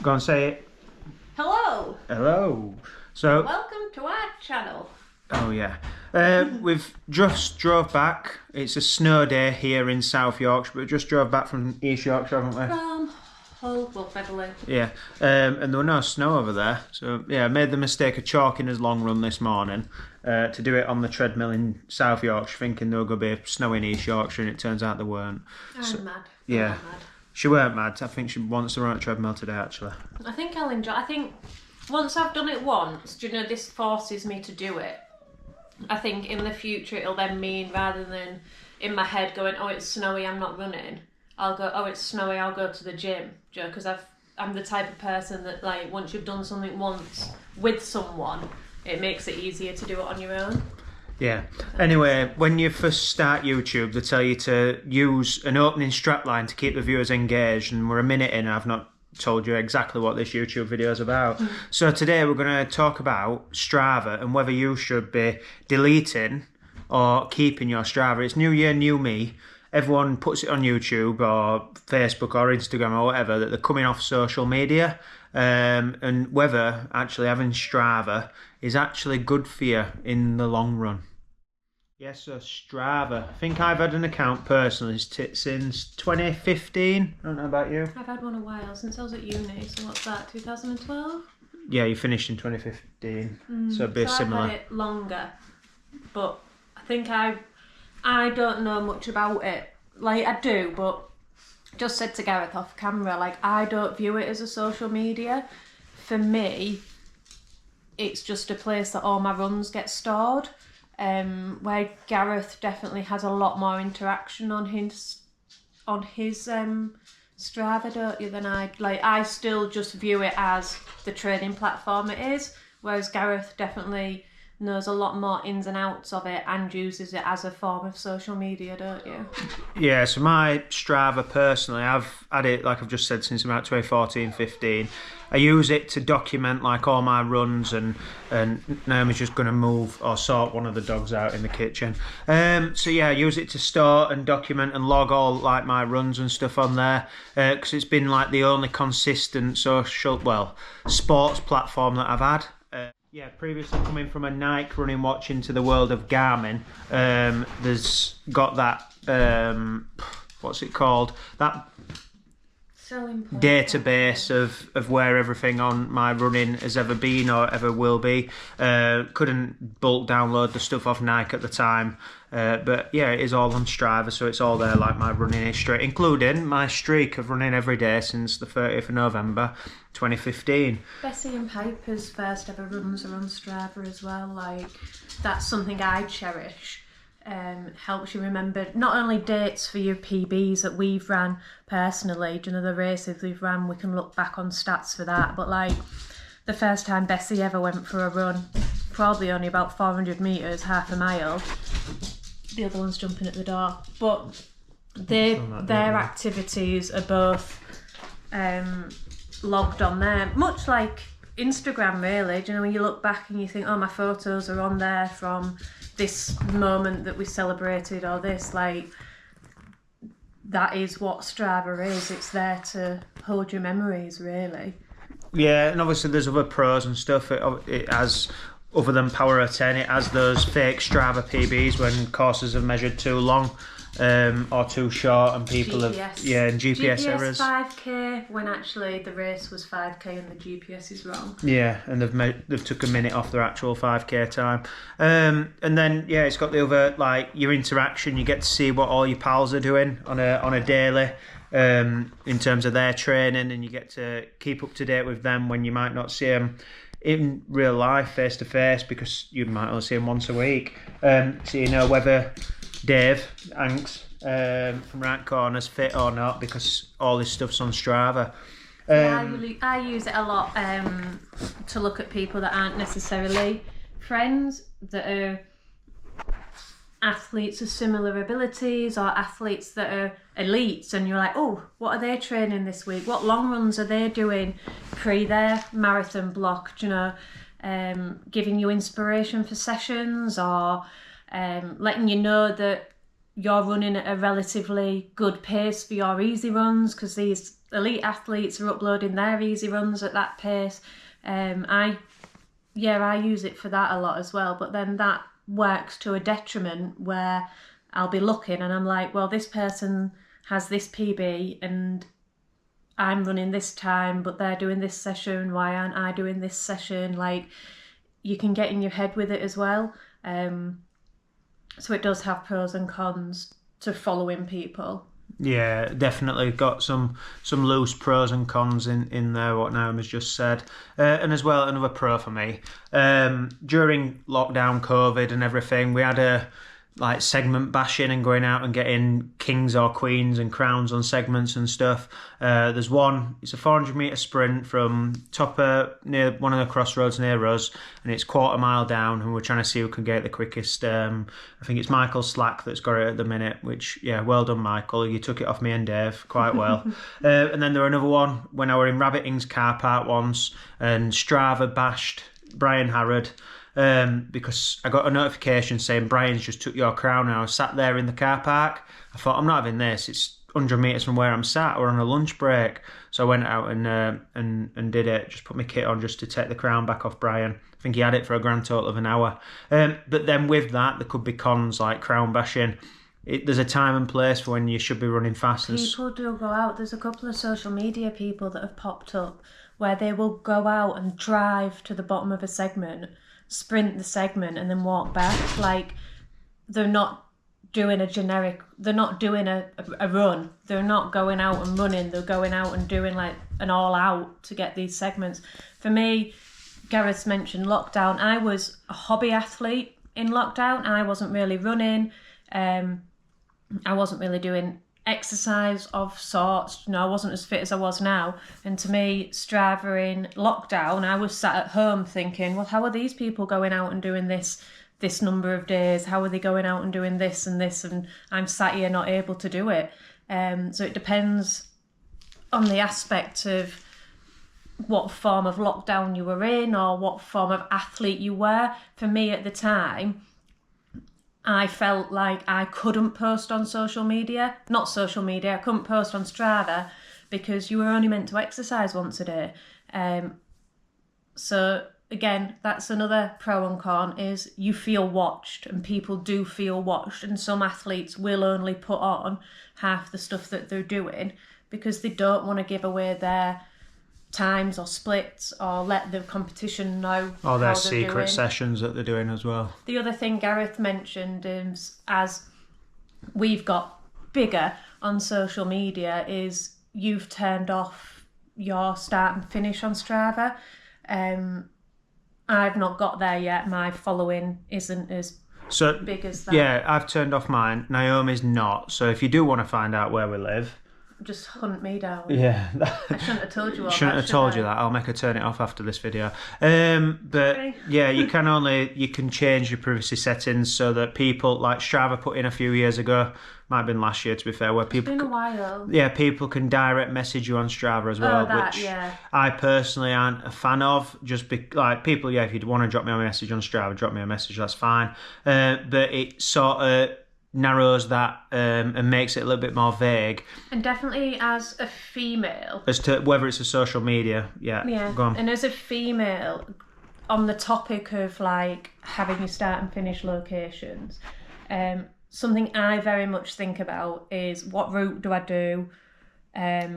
Go and say it. Hello. Hello. So. Welcome to our channel. Oh yeah. We've just drove back. It's a snow day here in South Yorkshire, but we just drove back from East Yorkshire, haven't we? From Hull, well, Beverley. Yeah. And there were no snow over there. So yeah, I made the mistake of chalking his long run this morning to do it on the treadmill in South Yorkshire, thinking there were going to be snow in East Yorkshire, and it turns out there weren't. I'm mad. Yeah. I'm mad. She weren't mad. I think she wants to run a treadmill today, actually. I think I'll enjoy. I think once I've done it once, do you know, this forces me to do it. I think in the future it'll then mean, rather than in my head going, oh, it's snowy, I'm not running, I'll go, oh, it's snowy, I'll go to the gym. Do you know, because I'm the type of person that, like, once you've done something once with someone, it makes it easier to do it on your own. Yeah. Anyway, when you first start YouTube, they tell you to use an opening strapline to keep the viewers engaged, and we're a minute in and I've not told you exactly what this YouTube video is about. So today we're going to talk about Strava and whether you should be deleting or keeping your Strava. It's New Year, New Me. Everyone puts it on YouTube or Facebook or Instagram or whatever that they're coming off social media, and whether actually having Strava is actually good for you in the long run. Yes, so Strava. I think I've had an account personally since 2015. I don't know about you. I've had one a while, since I was at uni, so what's that, 2012? Yeah, you finished in 2015, so it'd be similar. I've had it longer, but I think I don't know much about it. Like, I do, but just said to Gareth off camera, like, I don't view it as a social media. For me, it's just a place that all my runs get stored. Where Gareth definitely has a lot more interaction on his Strava, don't you, than I. Like, I still just view it as the training platform it is, whereas Gareth definitely knows a lot more ins and outs of it and uses it as a form of social media, don't you? Yeah, so my Strava personally, I've had it, like I've just said, since about 2014-15. I use it to document like all my runs, and Naomi's just going to move or sort one of the dogs out in the kitchen. So yeah, I use it to store and document and log all like my runs and stuff on there, because it's been like the only consistent sports platform that I've had. Yeah, previously coming from a Nike running watch into the world of Garmin, there's got that, what's it called? That database of where everything on my running has ever been or ever will be. Couldn't bulk download the stuff off Nike at the time, but yeah, it is all on Strava, so it's all there, like my running history, including my streak of running every day since the 30th of November 2015. Bessie and Piper's first ever runs are on Strava as well. Like, that's something I cherish. Helps you remember not only dates for your PBs that we've ran personally, you know, the races we've ran, we can look back on stats for that, but like the first time Bessie ever went for a run, probably only about 400 metres, half a mile. The other one's jumping at the door. But their activities are both logged on there, much like Instagram really. Do you know, when you look back and you think, oh, my photos are on there from this moment that we celebrated, or this, like, that is what Strava is. It's there to hold your memories, really. Yeah, and obviously there's other pros and stuff. It has, other than Power of 10, it has those fake Strava PBs when courses have measured too long or too short, and people GPS. and GPS errors. 5k when actually the race was 5k and the GPS is wrong. Yeah, and they've took a minute off their actual 5k time. And then yeah, it's got the other, like, your interaction. You get to see what all your pals are doing on a daily, in terms of their training, and you get to keep up to date with them when you might not see them in real life face to face, because you might only see them once a week. So you know whether Dave Hanks from Right Corner's fit or not, because all this stuff's on Strava. I use it a lot to look at people that aren't necessarily friends, that are athletes of similar abilities, or athletes that are elites, and you're like, oh, what are they training this week? What long runs are they doing pre their marathon block? Do you know, giving you inspiration for sessions, or letting you know that you're running at a relatively good pace for your easy runs, because these elite athletes are uploading their easy runs at that pace. I use it for that a lot as well, but then that works to a detriment where I'll be looking and I'm like, well, this person has this PB and I'm running this time, but they're doing this session. Why aren't I doing this session? Like, you can get in your head with it as well. So it does have pros and cons to following people. Yeah, definitely got some loose pros and cons in there, what Naomi's just said. And as well, another pro for me, during lockdown, COVID and everything, we had a segment bashing and going out and getting kings or queens and crowns on segments and stuff. There's one, it's a 400 metre sprint from Topper near one of the crossroads near us, and it's quarter mile down, and we're trying to see who can get the quickest. I think it's Michael Slack that's got it at the minute, which, yeah, well done, Michael. You took it off me and Dave quite well. And then there were another one when I were in Rabbit Ing's car park once, and Strava bashed Brian Harrod. Because I got a notification saying Brian's just took your crown, and I was sat there in the car park. I thought, I'm not having this. It's 100 metres from where I'm sat. We're on a lunch break. So I went out and did it. Just put my kit on just to take the crown back off Brian. I think he had it for a grand total of an hour. But then with that, there could be cons like crown bashing. There's a time and place for when you should be running fast. People do go out. There's a couple of social media people that have popped up where they will go out and drive to the bottom of a segment, sprint the segment and then walk back. Like, they're not doing they're not doing a run. They're not going out and running. They're going out and doing like an all out to get these segments. For me, Gareth's mentioned lockdown. I was a hobby athlete in lockdown. I wasn't really running. I wasn't really doing exercise of sorts. I wasn't as fit as I was now. And to me, Strava in lockdown, I was sat at home thinking, well, how are these people going out and doing this number of days? How are they going out and doing this and this? And I'm sat here not able to do it. So it depends on the aspect of what form of lockdown you were in or what form of athlete you were. For me at the time, I felt like I couldn't post on social media. Not social media, I couldn't post on Strava because you were only meant to exercise once a day. So again, that's another pro and con, is you feel watched, and people do feel watched, and some athletes will only put on half the stuff that they're doing because they don't want to give away their times or splits or let the competition know or their how secret doing. Sessions that they're doing as well. The other thing Gareth mentioned is, as we've got bigger on social media, is you've turned off your start and finish on Strava. I've not got there yet. My following isn't as big as that. Yeah, I've turned off mine. Naomi's not. So if you do want to find out where we live, just hunt me down. Yeah. I shouldn't have told you all shouldn't that. Have told you that. I'll make her turn it off after this video. But Okay. yeah, you can change your privacy settings so that people, like Strava put in a few years ago, might have been last year to be fair, where people It's been a while. Yeah, people can direct message you on Strava as well, which yeah. I personally aren't a fan of. Just like people, yeah, if you'd want to drop me a message on Strava, drop me a message, that's fine. But it sort of narrows that and makes it a little bit more vague. And definitely as a female, As to whether it's a social media, yeah. Go on. And as a female, on the topic of like having your start and finish locations, something I very much think about is what route do I do?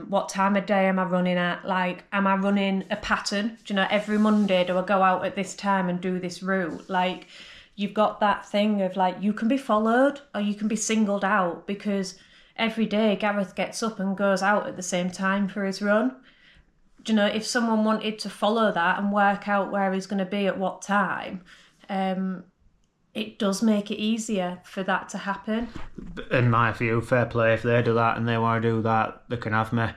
What time of day am I running at? Like, am I running a pattern? Do you know, every Monday do I go out at this time and do this route? Like, you've got that thing of like, you can be followed or you can be singled out, because every day Gareth gets up and goes out at the same time for his run. Do you know, if someone wanted to follow that and work out where he's going to be at what time, it does make it easier for that to happen. In my view, fair play. If they do that and they want to do that, they can have me.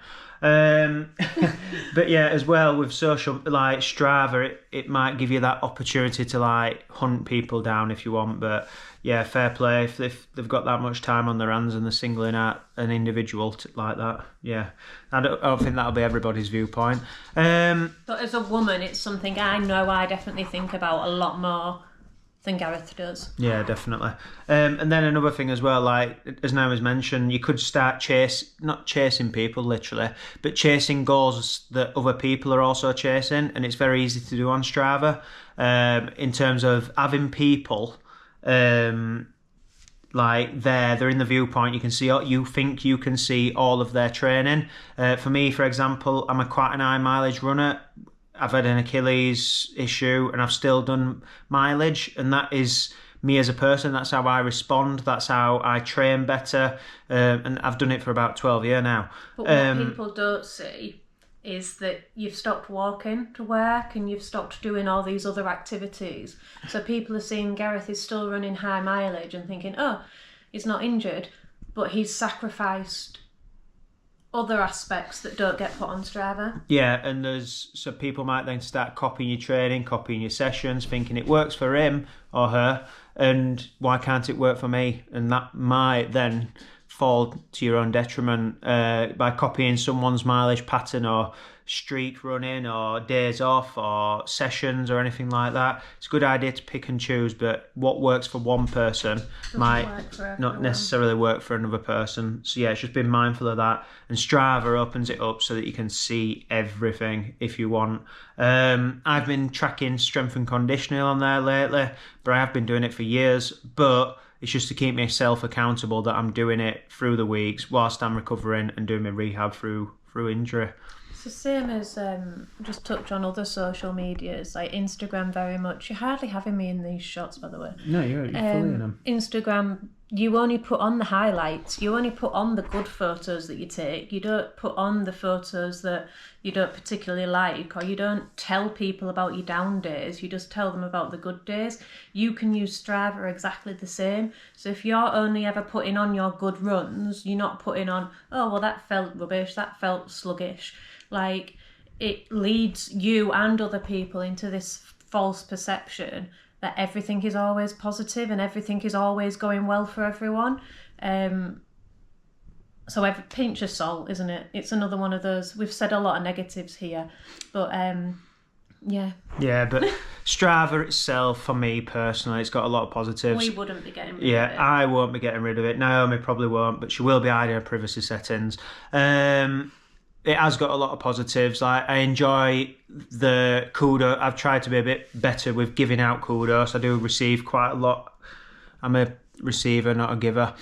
But yeah, as well with social, like Strava, it might give you that opportunity to like hunt people down if you want. But yeah, fair play if they've got that much time on their hands and they're singling out an individual like that. Yeah, I don't think that'll be everybody's viewpoint. But as a woman, it's something I know I definitely think about a lot more than Gareth does. Yeah, definitely. And then another thing as well, like as Naomi's mentioned, you could start not chasing people literally, but chasing goals that other people are also chasing, and it's very easy to do on Strava. In terms of having people, like they're in the viewpoint, you think you can see all of their training. For me, for example, I'm quite an high mileage runner. I've had an Achilles issue and I've still done mileage, and that is me as a person. That's how I respond. That's how I train better, and I've done it for about 12 years now. But what people don't see is that you've stopped walking to work and you've stopped doing all these other activities. So people are seeing Gareth is still running high mileage and thinking, oh, he's not injured, but he's sacrificed other aspects that don't get put on Strava. Yeah, and so people might then start copying your training, copying your sessions, thinking it works for him or her, and why can't it work for me? And that might then fall to your own detriment by copying someone's mileage pattern or streak running or days off or sessions or anything like that. It's a good idea to pick and choose, but what works for one person might not necessarily work for another person. So yeah, it's just being mindful of that. And Strava opens it up so that you can see everything if you want. I've been tracking strength and conditioning on there lately, but I have been doing it for years. But it's just to keep myself accountable that I'm doing it through the weeks whilst I'm recovering and doing my rehab through injury. It's the same as just touch on other social medias like Instagram. Very much, you're hardly having me in these shots, by the way. No, you're fully in them. Instagram, you only put on the highlights. You only put on the good photos that you take. You don't put on the photos that you don't particularly like, or you don't tell people about your down days. You just tell them about the good days. You can use Strava exactly the same. So if you're only ever putting on your good runs, you're not putting on, oh, well, that felt rubbish, that felt sluggish. Like, it leads you and other people into this false perception that everything is always positive and everything is always going well for everyone. So every pinch of salt, isn't it? It's another one of those. We've said a lot of negatives here, but yeah. Yeah, but Strava itself, for me personally, it's got a lot of positives. We wouldn't be getting rid of it. Yeah, I won't be getting rid of it. Naomi probably won't, but she will be hiding her privacy settings. It has got a lot of positives. Like, I enjoy the kudos. I've tried to be a bit better with giving out kudos. I do receive quite a lot. I'm a receiver, not a giver.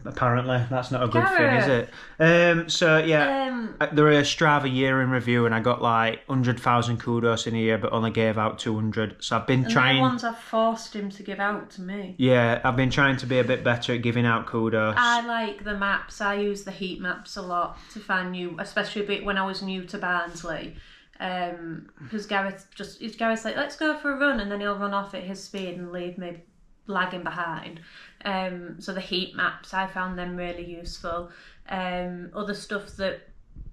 Apparently, that's not a good thing, is it? So yeah, there is a Strava year in review, and I got like 100,000 kudos in a year, but only gave out 200. So I've been trying. And the ones I've forced him to give out to me. Yeah, I've been trying to be a bit better at giving out kudos. I like the maps. I use the heat maps a lot to find new, especially when I was new to Barnsley. Because Gareth's like, let's go for a run, and then he'll run off at his speed and leave me lagging behind. So the heat maps, I found them really useful. Other stuff that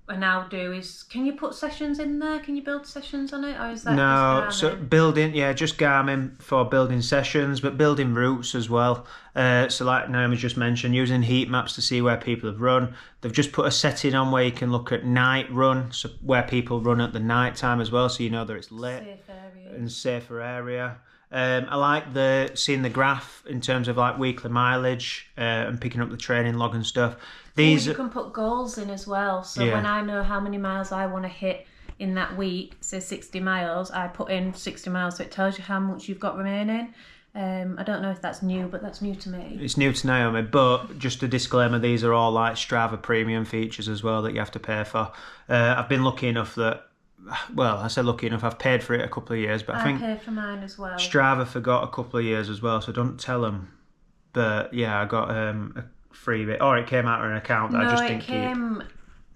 I now do is, can you put sessions in there? Can you build sessions on it? Or is that no, just so building, yeah, just Garmin for building sessions, but building routes as well. So like Naomi just mentioned, using heat maps to see where people have run. They've just put a setting on where you can look at night run, so where people run at the night time as well, so you know that it's lit and safer area. I like seeing the graph in terms of like weekly mileage and picking up the training log and stuff. You can put goals in as well. So when I know how many miles I want to hit in that week, say 60 miles, I put in 60 miles, so it tells you how much you've got remaining. I don't know if that's new, but that's new to me. It's new to Naomi, but just a disclaimer, these are all like Strava premium features as well that you have to pay for. I've been lucky enough that, well, I say lucky enough, I've paid for it a couple of years, but I think paid for mine as well. Strava forgot a couple of years as well, so don't tell them. But yeah, I got a free bit, or it came out of an account that I just didn't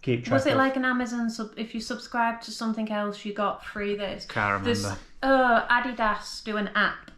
keep track Was it of. like an Amazon if you subscribe to something else, you got free this? Can't remember. Adidas do an app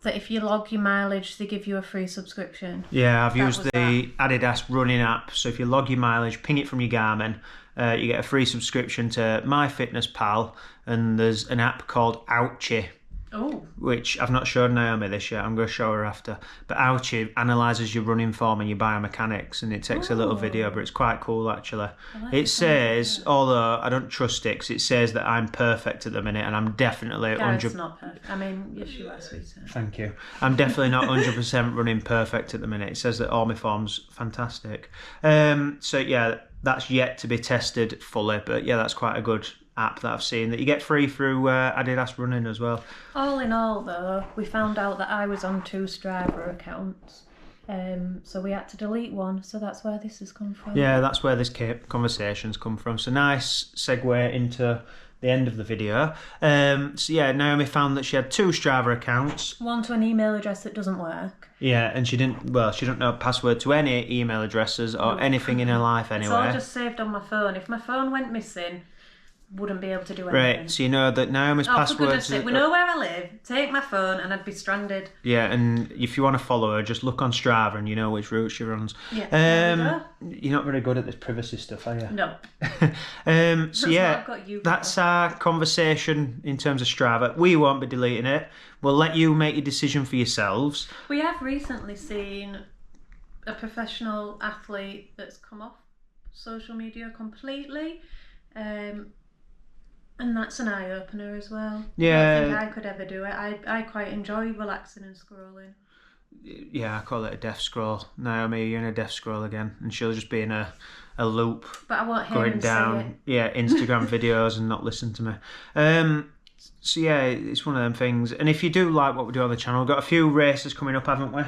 that if you log your mileage, they give you a free subscription. Yeah, I've used the Adidas running app. So if you log your mileage, ping it from your Garmin, you get a free subscription to MyFitnessPal, and there's an app called Ouchie. Oh. which I've not shown Naomi this yet. I'm going to show her after. But how she analyses your running form and your biomechanics, and it takes a little video, but it's quite cool actually. It says, although I don't trust it, 'cause it says that I'm perfect at the minute, and I'm definitely Gareth's not perfect. I mean, yes, you are, sweetheart. Thank you. I'm definitely not 100% running perfect at the minute. It says that all my form's fantastic. So yeah, that's yet to be tested fully, but yeah, that's quite a good app that I've seen that you get free through Adidas Running as well. All in all, though, we found out that I was on 2 Strava accounts, so we had to delete one. So that's where this has come from. Yeah, that's where this conversation's come from. So nice segue into the end of the video. So yeah, Naomi found that she had 2 Strava accounts. One to an email address that doesn't work. Yeah, and she didn't know password to any email addresses or anything in her life anyway. It's all just saved on my phone. If my phone went missing, wouldn't be able to do anything. Right, so you know that Naomi's password. For goodness sake, we know where I live. Take my phone and I'd be stranded. Yeah, and if you want to follow her, just look on Strava and you know which route she runs. Yeah. You're not very good at this privacy stuff, are you? No. So yeah, that's our conversation in terms of Strava. We won't be deleting it. We'll let you make your decision for yourselves. We have recently seen a professional athlete that's come off social media completely. And that's an eye-opener as well. Yeah. I don't think I could ever do it. I quite enjoy relaxing and scrolling. Yeah, I call it a death scroll. Naomi, you're in a death scroll again. And she'll just be in a loop. But I won't hear going him down, say it. Yeah, Instagram videos and not listen to me. So yeah, it's one of them things. And if you do like what we do on the channel, we've got a few races coming up, haven't we?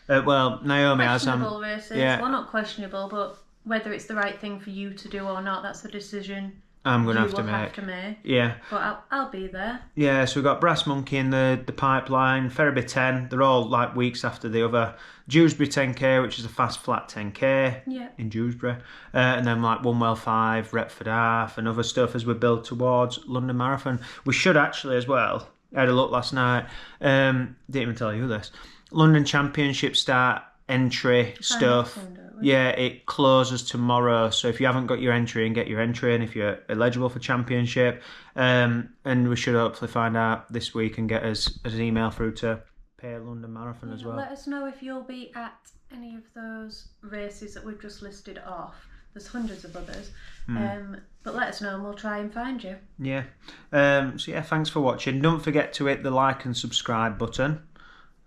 Well, Naomi has some. Questionable races. Yeah. Well, not questionable, but whether it's the right thing for you to do or not, that's a decision I'm going to you have to make. make. Yeah. But I'll be there. Yeah, so we've got Brass Monkey in the pipeline, Ferriby 10, they're all like weeks after the other. Dewsbury 10k, which is a fast flat 10k in Dewsbury. And then like Onewell 5, Retford Half, and other stuff as we build towards London Marathon. We should actually as well, I had a look last night, didn't even tell you this, London Championship start entry stuff. Yeah, it closes tomorrow, so if you haven't got your entry in, get your entry in if you're eligible for championship. And we should hopefully find out this week and get us an email through to pay London Marathon as well. Let us know if you'll be at any of those races that we've just listed off. There's hundreds of others. But let us know and we'll try and find you. Yeah. So yeah, thanks for watching. Don't forget to hit the like and subscribe button.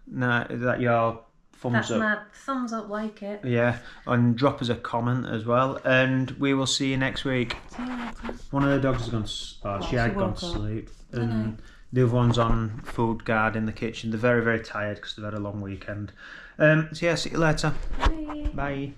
Now, is that your thumbs up? That's my thumbs up, like it. Yeah, and drop us a comment as well. And we will see you next week. See you later. One of the dogs has gone. She had gone to sleep, and the other one's on food guard in the kitchen. They're very, very tired because they've had a long weekend. So yeah, see you later. Bye. Bye.